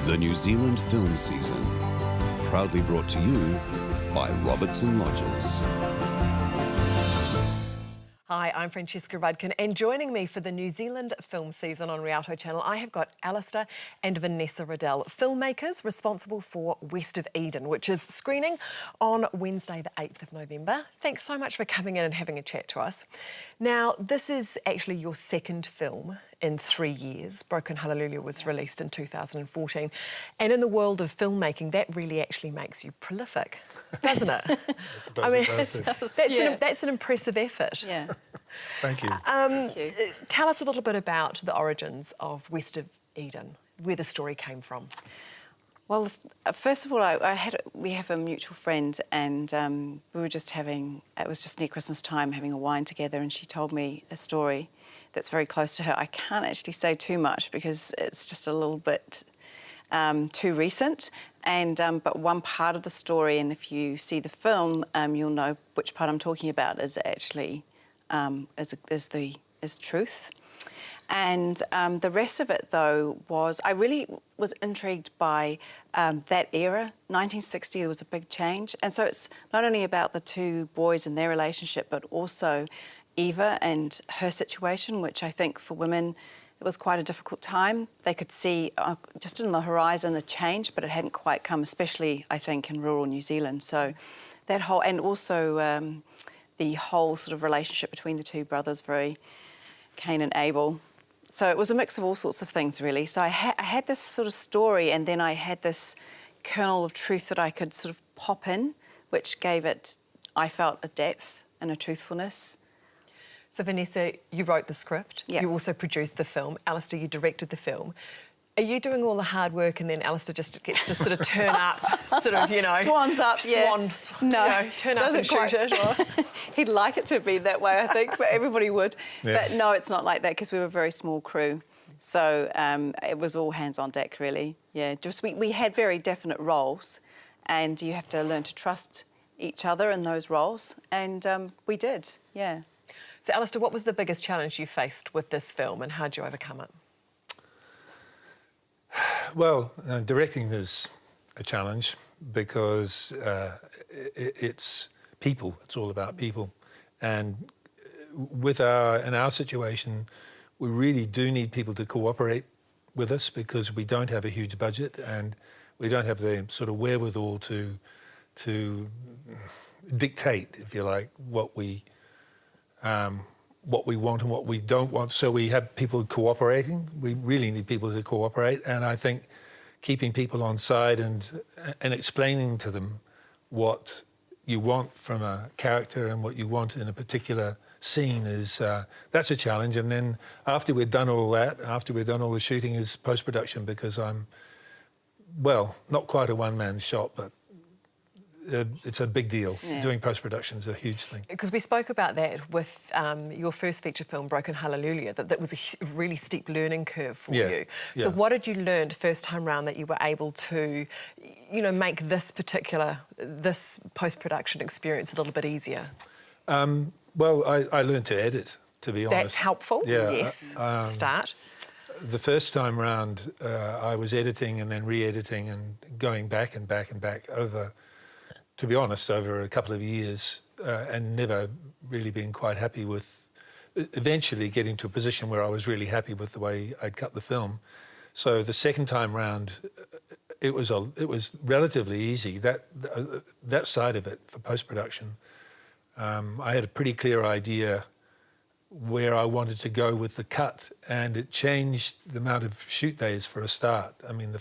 The New Zealand film season, proudly brought to you by Robertson Lodges. Hi, I'm Francesca Rudkin, and joining me for the New Zealand film season on Rialto Channel, I have got Alistair and Vanessa Riddells, filmmakers responsible for West of Eden, which is screening on Wednesday the 8th of November. Thanks so much for coming in and having a chat to us. Now, this is actually your second film in 3 years. Broken Hallelujah was released in 2014. And in the world of filmmaking, that really actually makes you prolific, doesn't it? I mean, that's an impressive effort. Yeah. Thank you. Thank you. Tell us a little bit about the origins of West of Eden, where the story came from. Well, first of all, we have a mutual friend, and we were just having, it was just near Christmas time, having a wine together, and she told me a story that's very close to her. I can't actually say too much because it's just a little bit too recent. And but one part of the story, and if you see the film, you'll know which part I'm talking about is actually is truth. And the rest of it, though, was I really was intrigued by that era. 1960, there was a big change. And so it's not only about the two boys and their relationship, but also Eva and her situation, which I think for women, it was quite a difficult time. They could see just in the horizon a change, but it hadn't quite come, especially, I think, in rural New Zealand. So that whole, and also the whole sort of relationship between the two brothers, very Cain and Abel. So it was a mix of all sorts of things, really. So I had this sort of story, and then I had this kernel of truth that I could sort of pop in, which gave it, I felt, a depth and a truthfulness. So Vanessa, you wrote the script. Yeah. You also produced the film. Alistair, you directed the film. Are you doing all the hard work and then Alistair just gets to sort of turn up, sort of, you know... Swans up, yeah. No, you know, turn up and shoot it? Or... He'd like it to be that way, I think, but everybody would. Yeah. But no, it's not like that because we were a very small crew. So it was all hands on deck, really. Yeah, just we had very definite roles, and you have to learn to trust each other in those roles, and we did, yeah. So, Alistair, what was the biggest challenge you faced with this film and how did you overcome it? Well, directing is a challenge because it's people. It's all about people. And in our situation, we really do need people to cooperate with us because we don't have a huge budget and we don't have the sort of wherewithal to dictate, if you like, what we want and what we don't want. So we have people cooperating. We really need people to cooperate. And I think keeping people on side and explaining to them what you want from a character and what you want in a particular scene is, that's a challenge. And then after we've done all that, after we've done all the shooting, is post-production, because I'm, well, not quite a one-man shop, but it's a big deal. Yeah. Doing post-production is a huge thing. Because we spoke about that with your first feature film, Broken Hallelujah, that was a really steep learning curve for you. Yeah. So what did you learn first time round that you were able to, you know, make this post-production experience a little bit easier? Well, I learned to edit, to be honest. That's helpful, yeah. Yes. Start. The first time round, I was editing and then re-editing and going back and back and back over, to be honest, over a couple of years, and never really being quite happy with, eventually getting to a position where I was really happy with the way I'd cut the film. So the second time round, it was relatively easy, that side of it for post-production. I had a pretty clear idea where I wanted to go with the cut, and it changed the amount of shoot days for a start. I mean,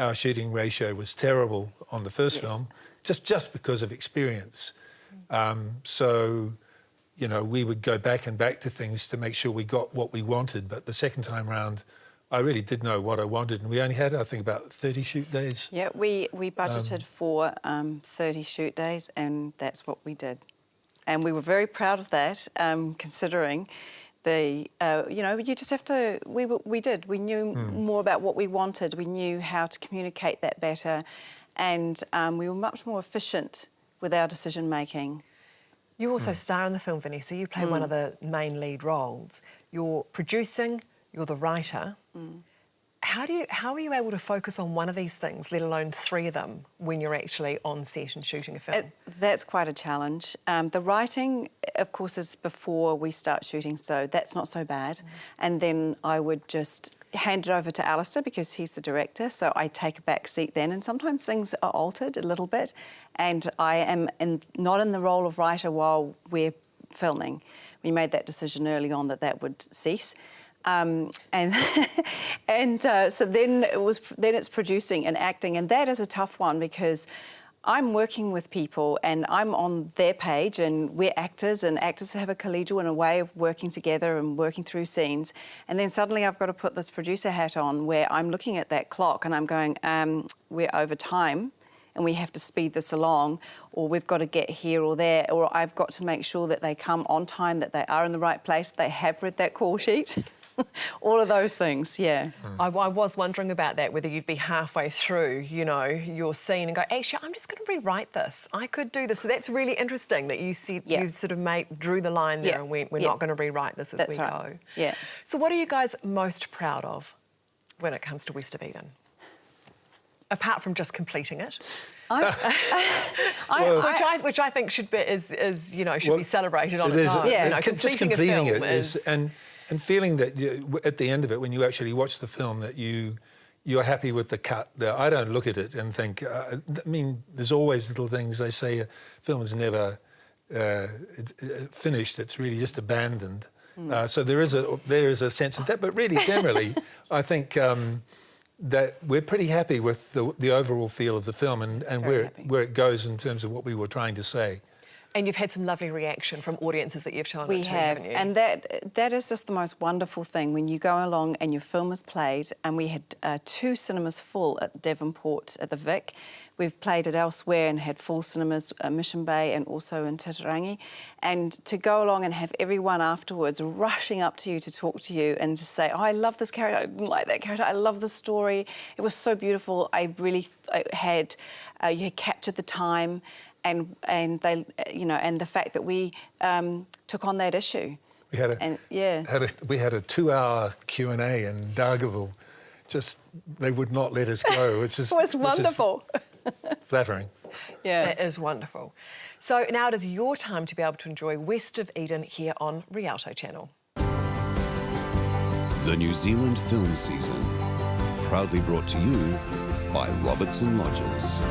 our shooting ratio was terrible on the first film, just because of experience. So, you know, we would go back and back to things to make sure we got what we wanted. But the second time round, I really did know what I wanted. And we only had, I think, about 30 shoot days. Yeah, we budgeted for 30 shoot days, and that's what we did. And we were very proud of that, considering you know, you just have to, we did. We knew more about what we wanted. We knew how to communicate that better. And we were much more efficient with our decision-making. You also star in the film, Vanessa. You play one of the main lead roles. You're producing, you're the writer. How are you able to focus on one of these things, let alone three of them, when you're actually on set and shooting a film? That's quite a challenge. The writing, of course, is before we start shooting, so that's not so bad. And then I would just hand it over to Alistair because he's the director, so I take a back seat then, and sometimes things are altered a little bit, and I am not in the role of writer while we're filming. We made that decision early on that would cease. So then it's producing and acting, and that is a tough one because I'm working with people and I'm on their page, and we're actors, and actors have a collegial and a way of working together and working through scenes, and then suddenly I've got to put this producer hat on where I'm looking at that clock and I'm going, we're over time and we have to speed this along, or we've got to get here or there, or I've got to make sure that they come on time, that they are in the right place, they have read that call sheet. All of those things, yeah. I was wondering about that, whether you'd be halfway through, you know, your scene and go, actually, I'm just going to rewrite this. I could do this. So that's really interesting that you said you sort of drew the line there and went, we're not going to rewrite this as we go. Yeah. So what are you guys most proud of when it comes to West of Eden? Apart from just completing it, which I think should be should be celebrated on its own. Yeah. You know, Just completing it is and feeling that at the end of it, when you actually watch the film, that you're happy with the cut. I don't look at it and think. I mean, there's always little things. They say a film is never finished. It's really just abandoned. So there is a sense of that. But really, generally, I think. That we're pretty happy with the overall feel of the film and where it goes in terms of what we were trying to say. And you've had some lovely reaction from audiences that you've shown it to, haven't you? And that is just the most wonderful thing when you go along and your film is played. And we had 2 cinemas full at Devonport at the Vic. We've played it elsewhere and had full cinemas, Mission Bay and also in Titirangi. And to go along and have everyone afterwards rushing up to you to talk to you and to say, oh, I love this character, I didn't like that character, I love the story. It was so beautiful. You had captured the time. And they, and the fact that we took on that issue. We had a 2-hour Q&A in Dargaville. Just they would not let us go. It was wonderful. Flattering. Yeah, it is wonderful. So now it is your time to be able to enjoy West of Eden here on Rialto Channel. The New Zealand film season, proudly brought to you by Robertson Lodges.